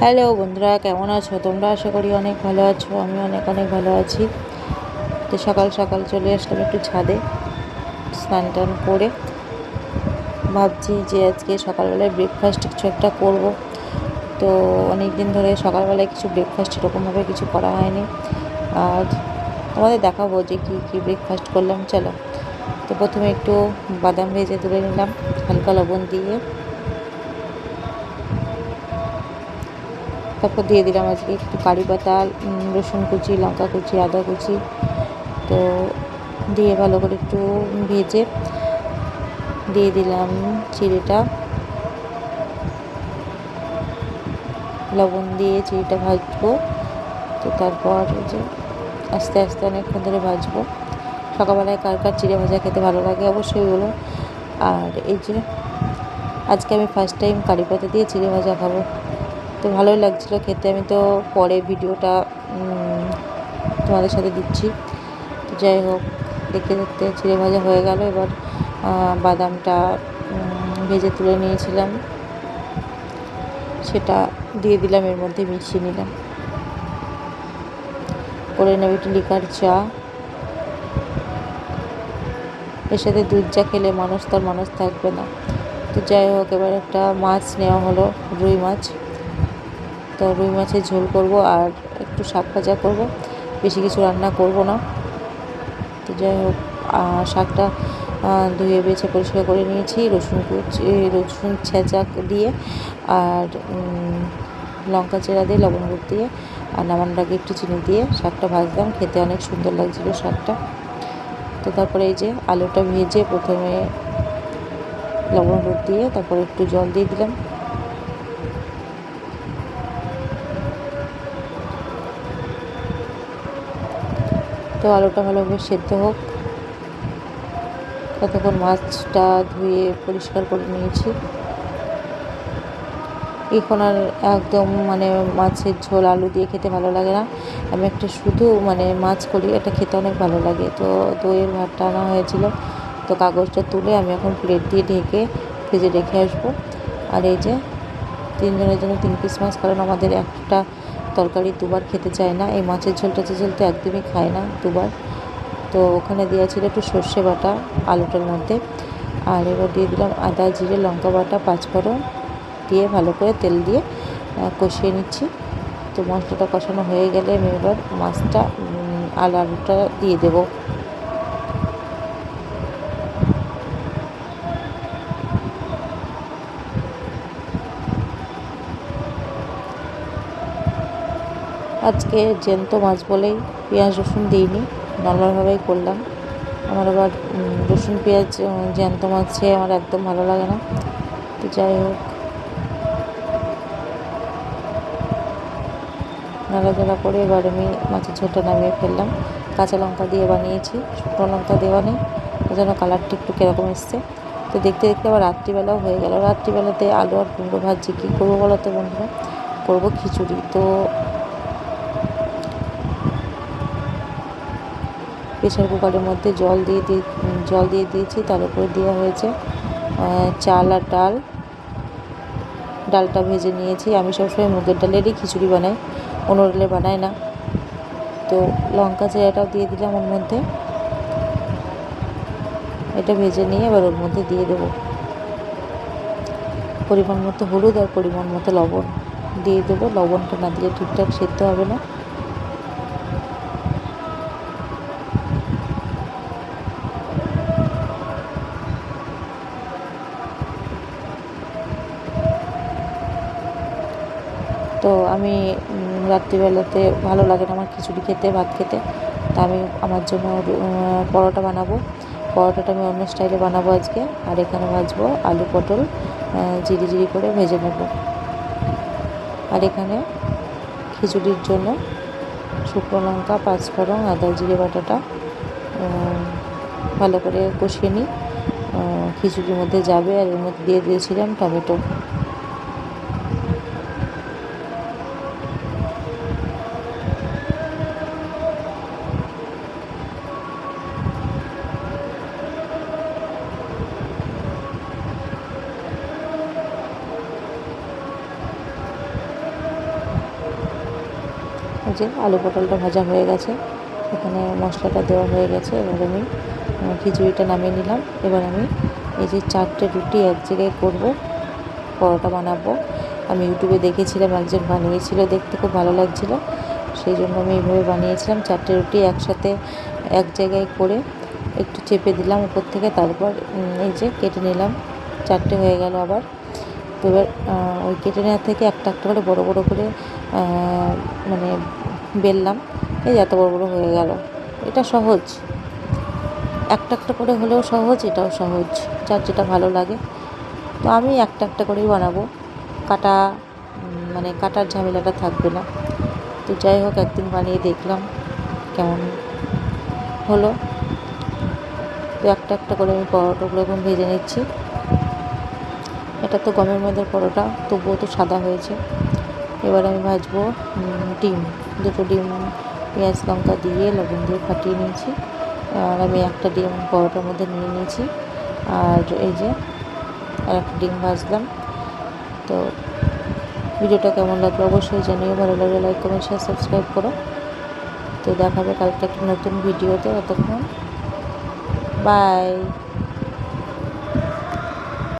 Hello বন্ধুরা, কেমন আছো তোমরা? আশা করি অনেক ভালো আছো। আমি অনেক অনেক ভালো আছি। তো সকাল সকাল চলে আসলাম একটু ছাদে, স্নান টান করে ভাবছি যে আজকে সকালবেলায় ব্রেকফাস্ট কিছু একটা করব। তো অনেক দিন ধরে সকালবেলায় কিছু ব্রেকফাস্ট এরকমভাবে কিছু করা হয়নি। আর তোমাদের দেখাবো যে কী কী ব্রেকফাস্ট করলাম। চলো, তো প্রথমে একটু বাদাম ভেজে তুলে নিলাম হালকা লবণ দিয়ে। তারপর দিয়ে দিলাম আজকে একটু কারি পাতা, রসুন কুচি, লঙ্কা কুচি, আদা কুচি। তো দিয়ে ভালো করে একটু ভেজে দিয়ে দিলাম চিড়েটা, লবণ দিয়ে চিড়েটা ভাজবো। তো তারপর যে আস্তে আস্তে অনেকক্ষণ ধরে ভাজবো। সকালবেলায় কার কার চিড়ে ভাজা খেতে ভালো লাগে অবশ্যই বলো। আর এই যে আজকে আমি ফার্স্ট টাইম কারি পাতা দিয়ে চিড়ে ভাজা খাবো, তো ভালোই লাগছিলো খেতে। আমি তো পরে ভিডিওটা তোমাদের সাথে দিচ্ছি। তো যাই হোক, দেখতে দেখতে চিড়ে ভাজা হয়ে গেল। এবার বাদামটা ভেজে তুলে নিয়েছিলাম, সেটা দিয়ে দিলাম, এর মধ্যে মিশিয়ে নিলাম। করে নেব একটু লিকার চা। এর সাথে দুধ চা খেলে মানুষ থাকবে না। তো যাই হোক, এবার একটা মাছ নেওয়া হলো, রুই মাছ। তো রুই মাছের ঝোল করব আর একটু শাক ভাজা করব, বেশি কিছু রান্না করব না। তো যাই হোক, শাকটা ধুয়ে বেছে পরিষ্কার করে নিয়েছি, রসুন ছেঁচা দিয়ে আর লঙ্কা চেরা দিয়ে, লবণ হলুদ দিয়ে, আর নামানোর আগে একটু চিনি দিয়ে শাকটা ভাজলাম। খেতে অনেক সুন্দর লাগছিলো শাকটা। তো তারপরে এই যে আলুটা ভেজে প্রথমে লবণ হলুদ দিয়ে তারপরে একটু জল দিয়ে দিলাম। তো আলুটা ভালোভাবে সেদ্ধ হোক, ততক্ষণ মাছটা ধুয়ে পরিষ্কার করে নিয়েছি। এখন আর একদম মাছের ঝোল আলু দিয়ে খেতে ভালো লাগে না। আমি একটা শুধু মাছ করি, এটা খেতে অনেক ভালো লাগে। তো দইয়ের ভাতটা আনা হয়েছিল, তো কাগজটা তুলে আমি এখন প্লেট দিয়ে ঢেকে ফ্রিজে রেখে আসবো। আর এই যে 3 জনের জন্য 3 পিস মাছ, কারণ আমাদের একটা তরকারি দুবার খেতে চায় না। এই মাছের ঝোলটা তো একদমই খায় না দুবার। তো ওখানে দেওয়া ছিল একটু সর্ষে বাটা আলুটার মধ্যে। আর এবার দিয়ে দিলাম আদা, জিরে, লঙ্কা বাটা, পাঁচফোড়ন দিয়ে ভালো করে তেল দিয়ে কষিয়ে নিচ্ছি। তো মশলাটা কষানো হয়ে গেলে আমি এবার মাছটা আর আলুটা দিয়ে দেবো। আজকে জ্যান্ত মাছ বলেই পেঁয়াজ রসুন দিইনি, নর্মালভাবেই করলাম। আমার আবার রসুন পেঁয়াজ জ্যান্ত মাছে আমার একদম ভালো লাগে না। তো যাই হোক, নাড়াচাড়া করে এবার আমি মাছের ঝোলটা নামিয়ে ফেললাম। কাঁচা লঙ্কা দিয়ে বানিয়েছি, শুকনো লঙ্কা দেওয়া নেই, ওই জন্য কালারটা একটু কীরকম এসছে। তো দেখতে দেখতে আবার রাত্রিবেলাও হয়ে গেল। রাত্রিবেলাতে আলু আর কুমড়ো ভাজি কী করবো বলো তো বন্ধুরা? করবো খিচুড়ি। তো প্রেসার কুকারের মধ্যে জল দিয়ে দিয়েছি, তার উপরে দেওয়া হয়েছে চাল আর ডালটা ভেজে নিয়েছি। আমি সবসময় মুগের ডালেরই খিচুড়ি বানাই, অন্য ডালে বানাই না। তো লঙ্কা চেরাটাও দিয়ে দিলাম ওর মধ্যে। এটা ভেজে নিয়ে এবার ওর মধ্যে দিয়ে দেবো পরিমাণ মতো হলুদ আর পরিমাণ মতো লবণ দিয়ে দেবো। লবণটা না দিলে ঠিকঠাক সেদ্ধ হবে না। তো আমি রাত্রিবেলাতে ভালো লাগে না আমার খিচুড়ি খেতে, ভাত খেতে। তা আমি আমার জন্য পরোটা বানাবো। পরোটাটা আমি অন্য স্টাইলে বানাবো আজকে। আর এখানে ভাজবো আলু পটল, জিরি জিরি করে ভেজে নেব। আর এখানে খিচুড়ির জন্য শুকনো লঙ্কা, পাঁচফোড়ন, আদা জিরে বাটাটা ভালো করে কষিয়ে নিই, খিচুড়ির মধ্যে যাবে। আর এর মধ্যে দিয়ে দিয়েছিলাম টমেটো। যে আলু পটলটা ভাজা হয়ে গেছে, এখানে মশলাটা দেওয়া হয়ে গেছে। এবার আমি খিচুড়িটা নামিয়ে নিলাম। এবার আমি এই যে 4টে রুটি এক জায়গায় করব, পরোটা বানাবো। আমি ইউটিউবে দেখেছিলাম, একজন বানিয়েছিল, দেখতে খুব ভালো লাগছিল, সেই জন্য আমি এইভাবে বানিয়েছিলাম। 4টে রুটি একসাথে এক জায়গায় করে একটু চেপে দিলাম উপর থেকে, তারপর এই যে কেটে নিলাম। 4টে হয়ে গেল আবার। তো এবার ওই কেটে নেওয়ার থেকে একটা একটা করে বড় বড় করে মানে বেললাম। এই এত বড় বড় হয়ে গেল। এটা সহজ, একটা একটা করে হলেও সহজ, এটাও সহজ, যার যেটা ভালো লাগে। তো আমি একটা একটা করেই বানাবো, মানে কাটার ঝামেলাটা থাকবে না। তো যাই হোক, একদিন বানিয়ে দেখলাম কেমন হলো। তো একটা একটা করে আমি পরোটাগুলো এখন ভেজে নিচ্ছি। এটা তো গমের মধ্যে পরোটা, তবুও তো সাদা হয়েছে। এবার আমি ভাজবো ডিম। 2টো ডিম পেঁয়াজ লঙ্কা দিয়ে লবণ দিয়ে ফাটিয়ে নিয়েছি। আর আমি একটা ডিম পরোটার মধ্যে নিয়ে নিয়েছি। আর এই যে আর একটা ডিম ভাজলাম। তো ভিডিওটা কেমন লাগলো অবশ্যই জানিও। ভালো লাগলে লাইক কমেন্ট শেয়ার সাবস্ক্রাইব করো। তো দেখাবে কালকে একটা নতুন ভিডিওতে। ততক্ষণ বাই।